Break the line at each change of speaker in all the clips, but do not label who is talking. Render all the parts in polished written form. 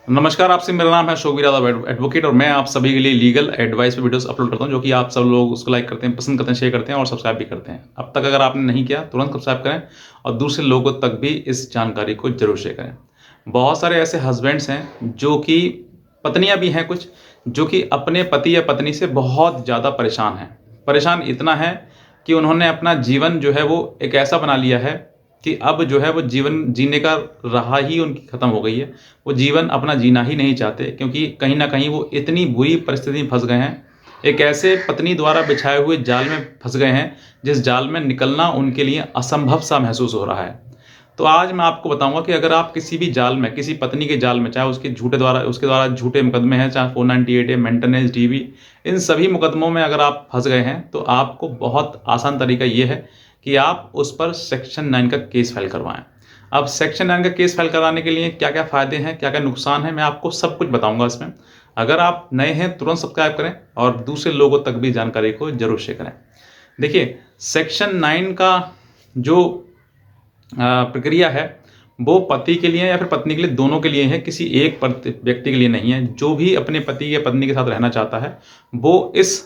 नमस्कार, आपसे मेरा नाम है शोवीर यादव एडवोकेट और मैं आप सभी के लिए लीगल एडवाइस पे वीडियोस अपलोड करता हूं, जो कि आप सब लोग उसको लाइक करते हैं, पसंद करते हैं, शेयर करते हैं और सब्सक्राइब भी करते हैं। अब तक अगर आपने नहीं किया तुरंत सब्सक्राइब करें और दूसरे लोगों तक भी इस जानकारी को जरूर शेयर करें। बहुत सारे ऐसे हस्बैंड्स हैं जो कि पत्नियां भी हैं कुछ, जो कि अपने पति या पत्नी से बहुत ज़्यादा परेशान हैं। परेशान इतना है कि उन्होंने अपना जीवन जो है वो एक ऐसा बना लिया है कि अब जो है वो जीवन जीने का राह ही उनकी ख़त्म हो गई है। वो जीवन अपना जीना ही नहीं चाहते, क्योंकि कहीं न कहीं वो इतनी बुरी परिस्थिति में फँस गए हैं। एक ऐसे पत्नी द्वारा बिछाए हुए जाल में फँस गए हैं, जिस जाल में निकलना उनके लिए असंभव सा महसूस हो रहा है। तो आज मैं आपको बताऊँगा कि अगर आप किसी भी जाल में, किसी पत्नी के जाल में, चाहे उसके द्वारा झूठे मुकदमे हैं, चाहे 498 है, मेंटेनेंस, डीवी, इन सभी मुकदमों में अगर आप फँस गए हैं, तो आपको बहुत आसान तरीका ये है कि आप उस पर सेक्शन 9 का केस फाइल करवाएँ। अब सेक्शन 9 का केस फाइल कराने के लिए क्या-क्या फ़ायदे हैं, क्या-क्या नुकसान हैं, मैं आपको सब कुछ बताऊँगा इसमें। अगर आप नए हैं, तुरंत सब्सक्राइब करें और दूसरे लोगों तक भी जानकारी को ज़रूर शेयर करें। देखिए, सेक्शन 9 का जो प्रक्रिया है, वो पति के लिए या फिर पत्नी के लिए, दोनों के लिए है, किसी एक व्यक्ति के लिए नहीं है। जो भी अपने पति या पत्नी के साथ रहना चाहता है, वो इस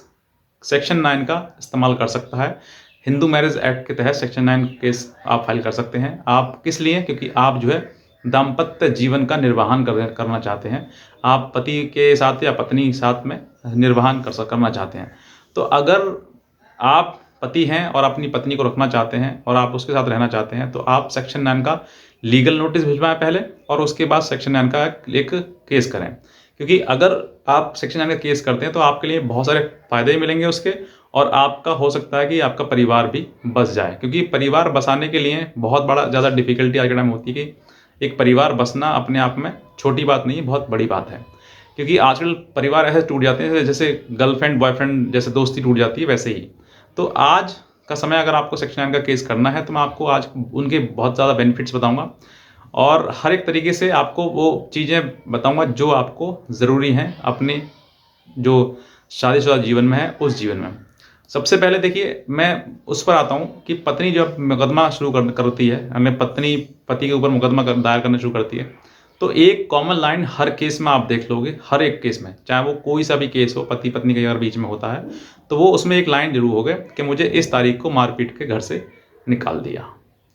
सेक्शन 9 का इस्तेमाल कर सकता है। हिंदू मैरिज एक्ट के तहत सेक्शन 9 केस आप फाइल कर सकते हैं। आप किस लिए? क्योंकि आप जो है दाम्पत्य जीवन का निर्वहन करना चाहते हैं। आप पति के साथ या पत्नी के साथ में निर्वहन करना चाहते हैं। तो अगर आप पति हैं और अपनी पत्नी को रखना चाहते हैं और आप उसके साथ रहना चाहते हैं, तो आप सेक्शन 9 का लीगल नोटिस भिजवाएँ पहले और उसके बाद सेक्शन 9 का एक केस करें। क्योंकि अगर आप सेक्शन 9 का केस करते हैं, तो आपके लिए बहुत सारे फ़ायदे मिलेंगे उसके, और आपका हो सकता है कि आपका परिवार भी बस जाए। क्योंकि परिवार बसाने के लिए बहुत ज़्यादा डिफ़िकल्टी आज के टाइम में होती है कि एक परिवार बसना अपने आप में छोटी बात नहीं है, बहुत बड़ी बात है। क्योंकि आजकल परिवार ऐसे टूट जाते हैं जैसे गर्लफ्रेंड बॉयफ्रेंड जैसे दोस्ती टूट जाती है, वैसे ही। तो आज का समय अगर आपको सेक्शन 9 का केस करना है, तो मैं आपको आज उनके बहुत ज़्यादा बेनिफिट्स बताऊँगा और हर एक तरीके से आपको वो चीज़ें बताऊँगा जो आपको ज़रूरी हैं अपने जो शादीशुदा जीवन में है, उस जीवन में। सबसे पहले देखिए, मैं उस पर आता हूँ कि पत्नी जब मुकदमा शुरू करती है, यानी पत्नी पति के ऊपर मुकदमा दायर करना शुरू करती है, तो एक कॉमन लाइन हर केस में आप देख लोगे, हर एक केस में, चाहे वो कोई सा भी केस हो, पति पत्नी के अगर बीच में होता है, तो वो उसमें एक लाइन जरूर होगा कि मुझे इस तारीख को मारपीट के घर से निकाल दिया।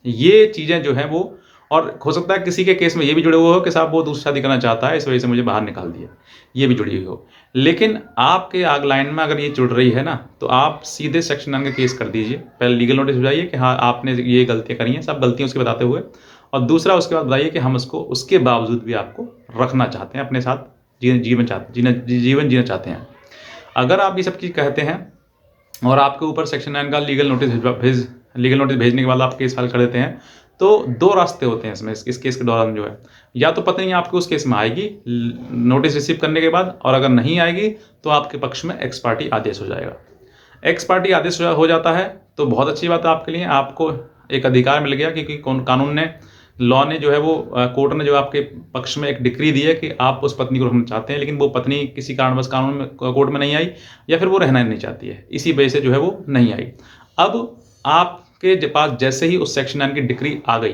ये चीज़ें जो हैं वो, और हो सकता है किसी के केस में ये भी जुड़े हुए हो कि साहब वो दूसरी शादी करना चाहता है, इस वजह से मुझे बाहर निकाल दिया, ये भी जुड़ी हुई हो। लेकिन आपके आग लाइन में अगर ये जुड़ रही है ना, तो आप सीधे सेक्शन 9 का केस कर दीजिए। पहले लीगल नोटिस भिजवाइए कि हाँ, आपने ये गलतियाँ करी हैं, सब गलतियाँ उसके बताते हुए, और दूसरा उसके बाद बताइए कि हम उसको उसके बावजूद भी आपको रखना चाहते हैं अपने साथ, जीवन जीना चाहते हैं। अगर आप ये सब चीज़ कहते हैं और आपके ऊपर सेक्शन 9 का लीगल नोटिस भेजने के बाद आप केस फाइल कर देते हैं, तो 2 रास्ते होते हैं इसमें, इस केस के दौरान जो है। या तो पत्नी आपके उस केस में आएगी नोटिस रिसीव करने के बाद, और अगर नहीं आएगी तो आपके पक्ष में एक्स पार्टी आदेश हो जाएगा। एक्स पार्टी आदेश हो जाता है तो बहुत अच्छी बात है आपके लिए, आपको एक अधिकार मिल गया, क्योंकि कानून ने, लॉ ने जो है वो, कोर्ट ने जो आपके पक्ष में एक डिक्री दी है कि आप उस पत्नी को रखना चाहते हैं, लेकिन वो पत्नी किसी कारणवश कानून में, कोर्ट में नहीं आई, या फिर वो रहना नहीं चाहती है, इसी वजह से जो है वो नहीं आई। अब आपके पास जैसे ही उस सेक्शन 9 की डिक्री आ गई,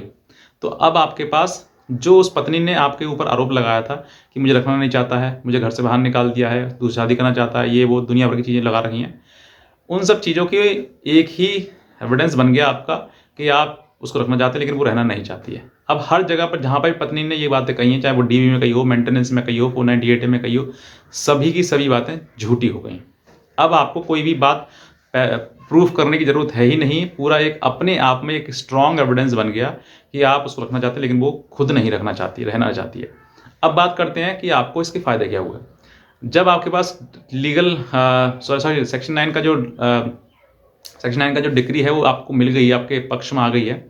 तो अब आपके पास जो उस पत्नी ने आपके ऊपर आरोप लगाया था कि मुझे रखना नहीं चाहता है, मुझे घर से बाहर निकाल दिया है, दूसरी शादी करना चाहता है, ये वो दुनिया भर की चीज़ें लगा रही हैं, उन सब चीज़ों की एक ही एविडेंस बन गया आपका कि आप उसको रखना चाहते हैं, लेकिन वो रहना नहीं चाहती है। अब हर जगह पर जहाँ पर पत्नी ने ये बातें कही हैं, चाहे वो डीवी में कही हो, मेंटेनेंस में कही हो, 498 में कही हो, सभी की सभी बातें झूठी हो गई। अब आपको कोई भी बात प्रूफ करने की ज़रूरत है ही नहीं। पूरा एक अपने आप में एक स्ट्रॉन्ग एविडेंस बन गया कि आप उसको रखना चाहते हैं, लेकिन वो खुद नहीं रखना चाहती, रहना चाहती है। अब बात करते हैं कि आपको इसके फ़ायदे क्या हुए। जब आपके पास सेक्शन 9 का जो डिक्री है वो आपको मिल गई है, आपके पक्ष में आ गई है,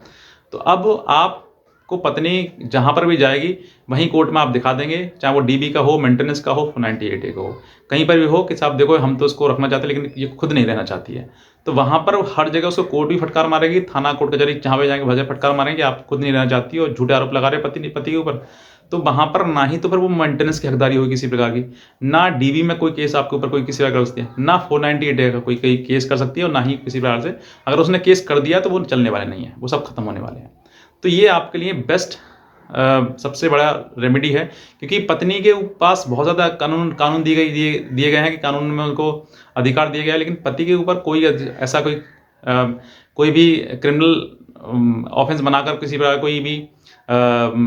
तो अब आपको पत्नी जहाँ पर भी जाएगी, वहीं कोर्ट में आप दिखा देंगे, चाहे वो डीबी का हो, मेंटेनेंस का हो, 498 का हो, कहीं पर भी हो, कि साहब देखो हम तो इसको रखना चाहते हैं, लेकिन ये खुद नहीं रहना चाहती है। तो वहाँ पर हर जगह उसको कोर्ट भी फटकार मारेगी, थाना कोर्ट कचहरी जहाँ पे जाएंगे भजन फटकार मारेंगे, आप खुद नहीं रहना चाहती और झूठे आरोप लगा रहे पति के ऊपर। तो वहाँ पर ना ही तो फिर वो मेंटेनेंस की हकदारी होगी किसी प्रकार की, ना डीवी में कोई केस आपके ऊपर कोई किसी प्रकार कर सकती है, ना 498 का कोई केस कर सकती है, और ना ही किसी प्रकार से अगर उसने केस कर दिया तो वो चलने वाले नहीं है, वो सब खत्म होने वाले हैं। तो ये आपके लिए बेस्ट सबसे बड़ा रेमेडी है, क्योंकि पत्नी के पास बहुत ज़्यादा कानून दिए गए हैं कि कानून में उनको अधिकार दिए गए हैं, लेकिन पति के ऊपर कोई ऐसा कोई भी क्रिमिनल ऑफेंस बनाकर किसी प्रकार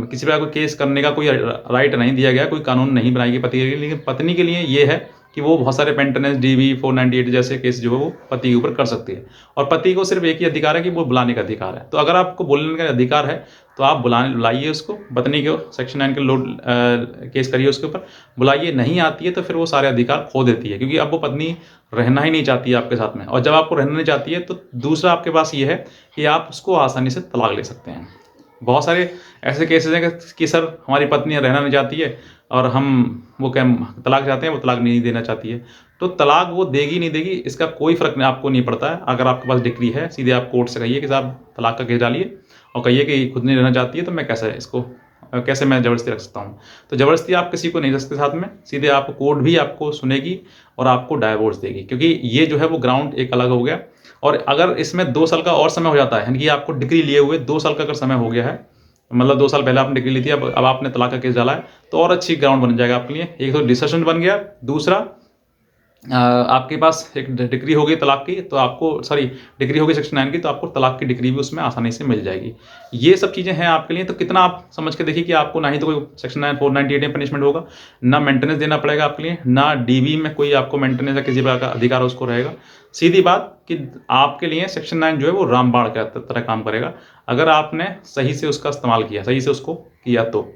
किसी प्रकार कोई केस करने का कोई राइट नहीं दिया गया, कोई कानून नहीं बनाई गई पति के लिए। लेकिन पत्नी के लिए ये है कि वो बहुत सारे मेंटेनेंस DV 498 जैसे केस जो है वो पति के ऊपर कर सकती है, और पति को सिर्फ एक ही अधिकार है कि वो बुलाने का अधिकार है। तो अगर आपको बोलने का अधिकार है तो आप बुलाइए उसको, पत्नी को सेक्शन 9 के लोड केस करिए उसके ऊपर, बुलाइए। नहीं आती है तो फिर वो सारे अधिकार खो देती है, क्योंकि अब वो पत्नी रहना ही नहीं चाहती है आपके साथ में। और जब आपको रहना नहीं चाहती है तो दूसरा आपके पास ये है कि आप उसको आसानी से तलाक ले सकते हैं। बहुत सारे ऐसे केसेस हैं कि सर हमारी पत्नी रहना नहीं चाहती है और हम वो क्या तलाक चाहते हैं, वो तलाक नहीं देना चाहती है, तो तलाक वो देगी नहीं देगी इसका कोई फ़र्क आपको नहीं पड़ता है। अगर आपके पास डिग्री है, सीधे आप कोर्ट से कहिए कि साहब तलाक का केस डालिए, और कहिए कि खुद नहीं रहना चाहती है तो मैं कैसे मैं ज़बरदस्ती रख सकता हूँ। तो ज़बरदस्ती आप किसी को नहीं रख सकते साथ में, सीधे आपको कोर्ट भी आपको सुनेगी और आपको डाइवोर्स देगी, क्योंकि ये जो है वो ग्राउंड एक अलग हो गया। और अगर इसमें 2 साल का और समय हो जाता है, यानी कि आपको डिग्री लिए हुए 2 साल का अगर समय हो गया है, मतलब 2 साल पहले आपने डिग्री ली थी, अब आपने तलाक का केस डाला है, तो और अच्छी ग्राउंड बन जाएगा आपके लिए। एक तो डिसीजन बन गया, दूसरा आपके पास एक डिग्री होगी तलाक की, तो आपको डिग्री होगी सेक्शन 9 की, तो आपको तलाक की डिग्री भी उसमें आसानी से मिल जाएगी। ये सब चीज़ें हैं आपके लिए। तो कितना आप समझ के देखिए कि आपको ना ही तो कोई सेक्शन 9 498 में पनिशमेंट होगा, ना मेंटेनेंस देना पड़ेगा आपके लिए, ना DV में कोई आपको मेंटेनेंस या किसी प्रकार का अधिकार उसको रहेगा। सीधी बात कि आपके लिए सेक्शन 9 जो है वो रामबाण की तरह काम करेगा, अगर आपने सही से उसका इस्तेमाल किया, सही से उसको किया तो।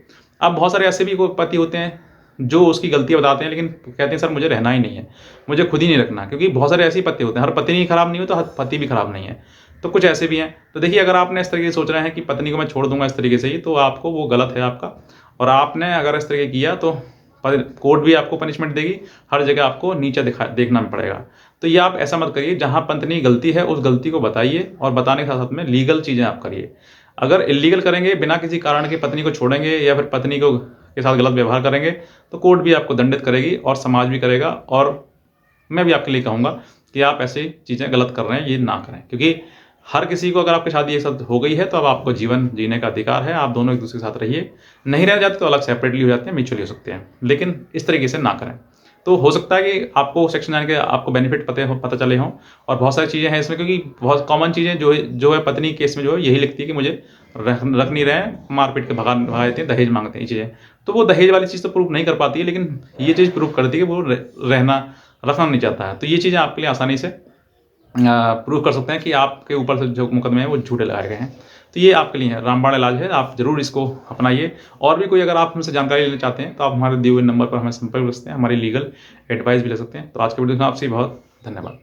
अब बहुत सारे ऐसे भी कोई पति होते हैं जो उसकी गलतियाँ बताते हैं, लेकिन कहते हैं सर मुझे रहना ही नहीं है, मुझे खुद ही नहीं रखना, क्योंकि बहुत सारे ऐसे ही पति होते हैं। हर पत्नी खराब नहीं हो तो हर पति भी खराब नहीं है, तो कुछ ऐसे भी हैं। तो देखिए, अगर आपने इस तरीके से सोच रहे हैं कि पत्नी को मैं छोड़ दूंगा इस तरीके से ही, तो आपको वो गलत है आपका। और आपने अगर इस तरीके किया तो कोर्ट भी आपको पनिशमेंट देगी, हर जगह आपको नीचे देखना पड़ेगा। तो ये आप ऐसा मत करिए, जहाँ पत्नी गलती है उस गलती को बताइए, और बताने के साथ साथ में लीगल चीज़ें आप करिए। अगर इलीगल करेंगे, बिना किसी कारण के पत्नी को छोड़ेंगे या फिर पत्नी के साथ गलत व्यवहार करेंगे, तो कोर्ट भी आपको दंडित करेगी और समाज भी करेगा। और मैं भी आपके लिए कहूँगा कि आप ऐसी चीज़ें गलत कर रहे हैं ये ना करें, क्योंकि हर किसी को, अगर आपकी शादी एक साथ हो गई है तो अब आपको जीवन जीने का अधिकार है, आप दोनों एक दूसरे के साथ रहिए। नहीं रह जाते तो अलग सेपरेटली हो जाते हैं, म्यूचुअली हो सकते हैं, लेकिन इस तरीके से ना करें। तो हो सकता है कि आपको सेक्शन 9 के आपको बेनिफिट पता चले हों, और बहुत सारी चीज़ें हैं इसमें, क्योंकि बहुत कॉमन चीज़ें जो है पत्नी केस में जो है यही लिखती है कि मुझे रख नहीं रहे हैं, मारपीट के भगा देते हैं, दहेज मांगते हैं, ये चीज़ें। तो वो दहेज वाली चीज़ तो प्रूव नहीं कर पाती है, लेकिन ये चीज़ प्रूव करती है कि वो रखना नहीं चाहता है। तो ये चीज़ें आपके लिए आसानी से प्रूव कर सकते हैं कि आपके ऊपर से जो मुकदमे हैं वो झूठे लगाए गए हैं। तो ये आपके लिए है, रामबाण इलाज है, आप ज़रूर इसको अपनाइए। और भी कोई अगर आप हमसे जानकारी लेना चाहते हैं तो आप हमारे दिए हुए नंबर पर हमें संपर्क कर सकते हैं, हमारी लीगल एडवाइस भी ले सकते हैं। तो आज के वीडियो में आपसे बहुत धन्यवाद।